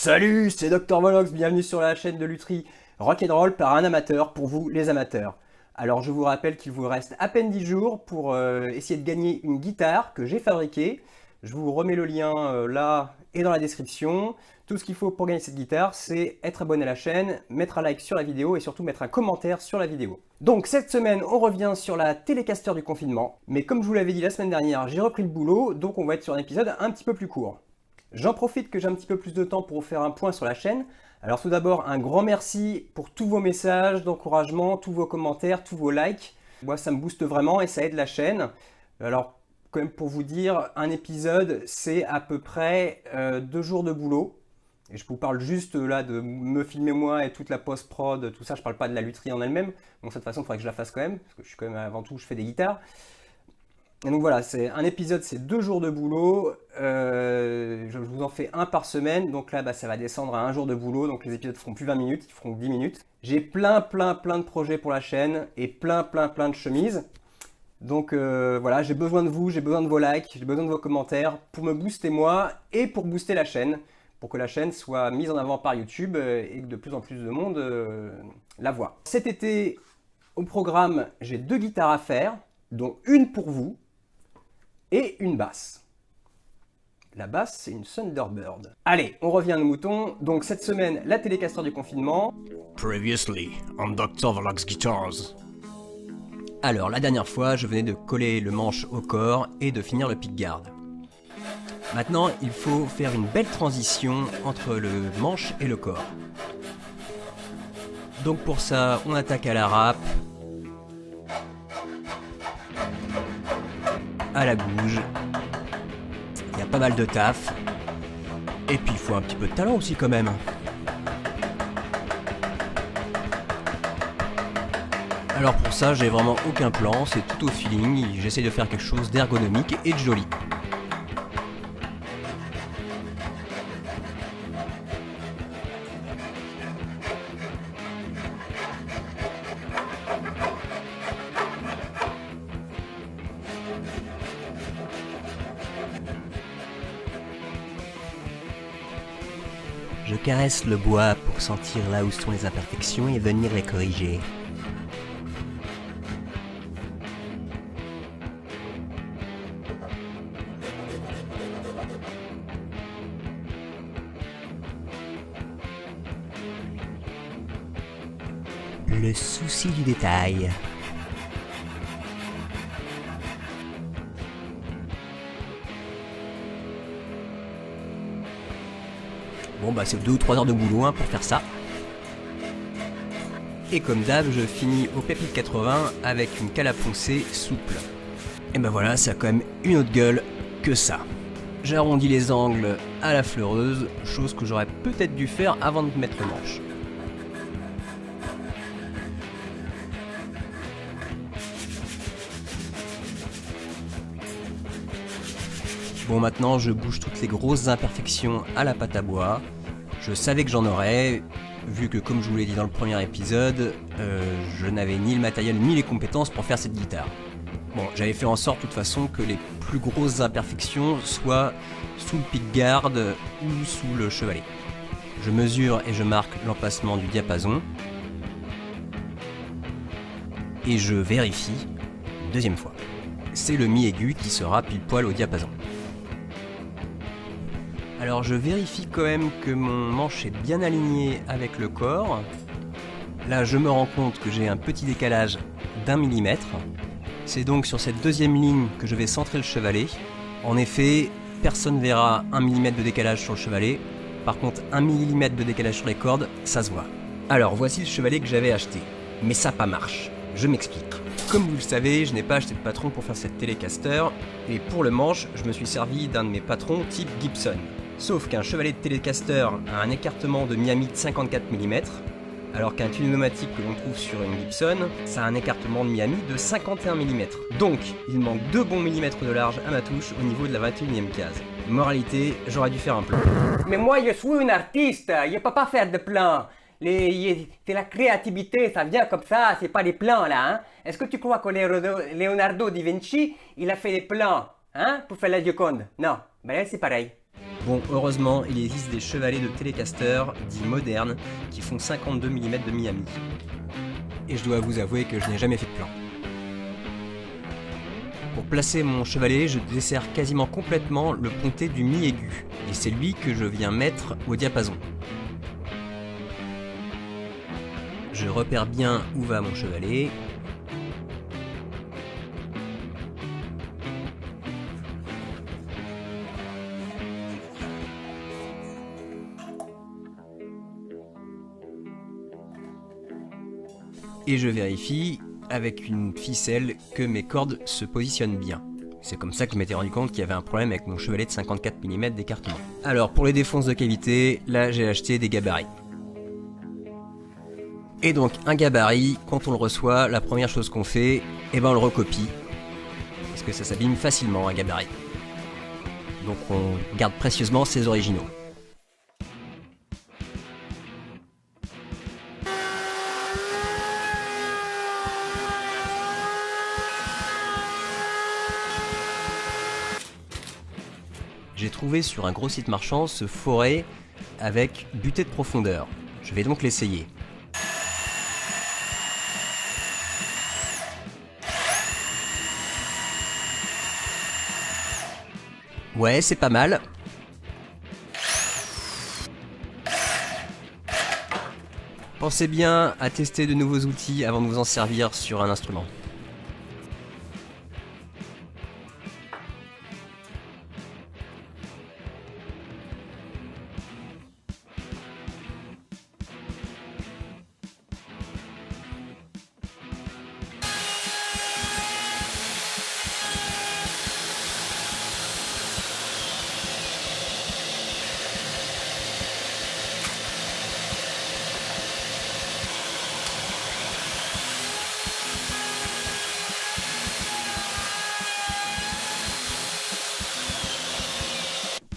Salut, c'est Dr Volox, bienvenue sur la chaîne de lutherie Rock'n'Roll par un amateur, pour vous les amateurs. Alors je vous rappelle qu'il vous reste à peine 10 jours pour essayer de gagner une guitare que j'ai fabriquée. Je vous remets le lien là et dans la description. Tout ce qu'il faut pour gagner cette guitare, c'est être abonné à la chaîne, mettre un like sur la vidéo et surtout mettre un commentaire sur la vidéo. Donc cette semaine, on revient sur la Telecaster du confinement. Mais comme je vous l'avais dit la semaine dernière, j'ai repris le boulot, donc on va être sur un épisode un petit peu plus court. J'en profite que j'ai un petit peu plus de temps pour vous faire un point sur la chaîne. Alors tout d'abord, un grand merci pour tous vos messages d'encouragement, tous vos commentaires, tous vos likes. Moi, ça me booste vraiment et ça aide la chaîne. Alors, quand même pour vous dire, un épisode, c'est à peu près 2 jours de boulot. Et je vous parle juste là de me filmer moi et toute la post-prod, tout ça. Je parle pas de la lutherie en elle-même. Donc de toute façon, il faudrait que je la fasse quand même, parce que je suis quand même avant tout, je fais des guitares. Et donc voilà, c'est un épisode, c'est 2 jours de boulot. Je vous en fais un par semaine. Donc là, ça va descendre à 1 jour de boulot. Donc les épisodes feront plus 20 minutes, ils feront 10 minutes. J'ai plein de projets pour la chaîne et plein de chemises. Donc voilà, j'ai besoin de vous, j'ai besoin de vos likes, j'ai besoin de vos commentaires pour me booster moi et pour booster la chaîne. Pour que la chaîne soit mise en avant par YouTube et que de plus en plus de monde la voit. Cet été, au programme, j'ai 2 guitares à faire, dont une pour vous. Et une basse. La basse, c'est une Thunderbird. Allez, on revient à nos moutons. Donc cette semaine, la Telecaster du confinement. Previously on Dr Volox Guitars. Alors, la dernière fois, je venais de coller le manche au corps et de finir le pickguard. Maintenant, il faut faire une belle transition entre le manche et le corps. Donc pour ça, on attaque à la râpe, à la gouge. Il y a pas mal de taf. Et puis il faut un petit peu de talent aussi quand même. Alors pour ça, j'ai vraiment aucun plan, c'est tout au feeling. J'essaie de faire quelque chose d'ergonomique et de joli. Je caresse le bois pour sentir là où sont les imperfections et venir les corriger. Le souci du détail. Bon c'est 2 ou 3 heures de boulot pour faire ça. Et comme d'hab, je finis au Pépite 80 avec une cale à poncer souple. Et voilà, ça a quand même une autre gueule que ça. J'arrondis les angles à la fleureuse, chose que j'aurais peut-être dû faire avant de mettre le manche. Bon, maintenant je bouge toutes les grosses imperfections à la pâte à bois. Je savais que j'en aurais, vu que comme je vous l'ai dit dans le premier épisode, je n'avais ni le matériel ni les compétences pour faire cette guitare. Bon, j'avais fait en sorte de toute façon que les plus grosses imperfections soient sous le pickguard ou sous le chevalet. Je mesure et je marque l'emplacement du diapason. Et je vérifie une deuxième fois. C'est le mi aigu qui sera pile poil au diapason. Alors je vérifie quand même que mon manche est bien aligné avec le corps. Là je me rends compte que j'ai un petit décalage d'1 mm. C'est donc sur cette deuxième ligne que je vais centrer le chevalet. En effet, personne verra 1 mm de décalage sur le chevalet. Par contre 1 mm de décalage sur les cordes, ça se voit. Alors voici le chevalet que j'avais acheté. Mais ça pas marche. Je m'explique. Comme vous le savez, je n'ai pas acheté de patron pour faire cette Telecaster. Et pour le manche, je me suis servi d'un de mes patrons type Gibson. Sauf qu'un chevalet de Telecaster a un écartement de Miami de 54 mm, alors qu'un tunomatique que l'on trouve sur une Gibson, ça a un écartement de Miami de 51 mm. Donc, il manque 2 bons millimètres de large à ma touche au niveau de la 21e case. Moralité, j'aurais dû faire un plan. Mais moi, je suis un artiste, je ne peux pas faire de plan. C'est la créativité, ça vient comme ça, c'est pas des plans là. Hein? Est-ce que tu crois que Leonardo da Vinci, il a fait des plans pour faire la Gioconde? Non, ben là c'est pareil. Bon, heureusement, il existe des chevalets de Telecaster dits modernes qui font 52 mm de Miami. Et je dois vous avouer que je n'ai jamais fait de plan. Pour placer mon chevalet, je desserre quasiment complètement le pontet du mi aigu, et c'est lui que je viens mettre au diapason. Je repère bien où va mon chevalet. Et je vérifie avec une ficelle que mes cordes se positionnent bien. C'est comme ça que je m'étais rendu compte qu'il y avait un problème avec mon chevalet de 54 mm d'écartement. Alors pour les défonces de cavité, là j'ai acheté des gabarits. Et donc un gabarit, quand on le reçoit, la première chose qu'on fait, on le recopie. Parce que ça s'abîme facilement un gabarit. Donc on garde précieusement ses originaux. J'ai trouvé sur un gros site marchand ce forêt avec butée de profondeur. Je vais donc l'essayer. Ouais, c'est pas mal. Pensez bien à tester de nouveaux outils avant de vous en servir sur un instrument.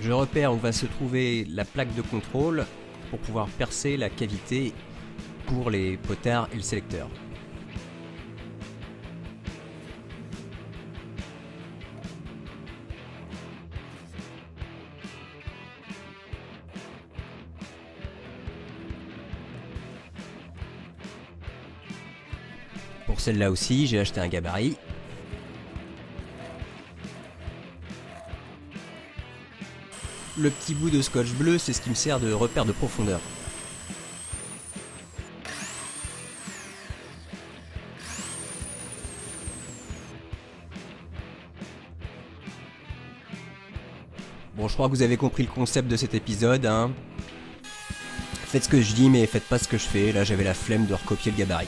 Je repère où va se trouver la plaque de contrôle pour pouvoir percer la cavité pour les potards et le sélecteur. Pour celle-là aussi, j'ai acheté un gabarit. Le petit bout de scotch bleu, c'est ce qui me sert de repère de profondeur. Bon, je crois que vous avez compris le concept de cet épisode, hein. Faites ce que je dis, mais faites pas ce que je fais. Là, j'avais la flemme de recopier le gabarit.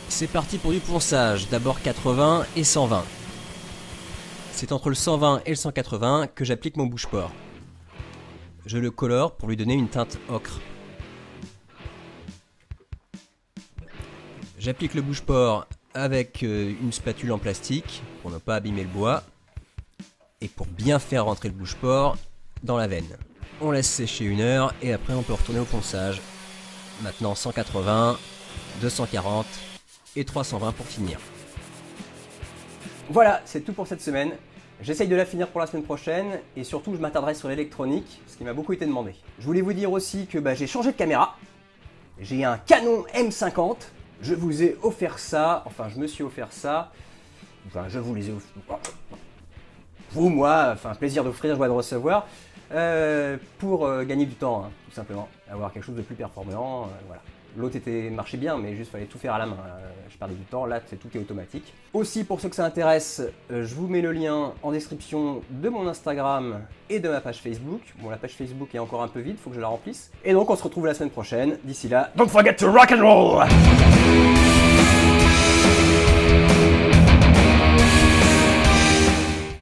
C'est parti pour du ponçage, d'abord 80 et 120. C'est entre le 120 et le 180 que j'applique mon bouche-port. Je le colore pour lui donner une teinte ocre. J'applique le bouche-port avec une spatule en plastique pour ne pas abîmer le bois et pour bien faire rentrer le bouche-port dans la veine. On laisse sécher 1 heure et après on peut retourner au ponçage. Maintenant 180, 240 et 320 pour finir. Voilà, c'est tout pour cette semaine. J'essaye de la finir pour la semaine prochaine et surtout je m'attarderai sur l'électronique, ce qui m'a beaucoup été demandé. Je voulais vous dire aussi que j'ai changé de caméra. J'ai un Canon M50. Je vous ai offert ça, enfin je me suis offert ça. Enfin je vous les ai offert. Vous, moi, enfin plaisir d'offrir, joie de recevoir. Pour gagner du temps, hein, tout simplement. Avoir quelque chose de plus performant, voilà. L'autre marchait bien, mais juste fallait tout faire à la main. Je perdais du temps, là tout est automatique. Aussi, pour ceux que ça intéresse, je vous mets le lien en description de mon Instagram et de ma page Facebook. Bon, la page Facebook est encore un peu vide, faut que je la remplisse. Et donc, on se retrouve la semaine prochaine. D'ici là, Don't forget to rock and roll!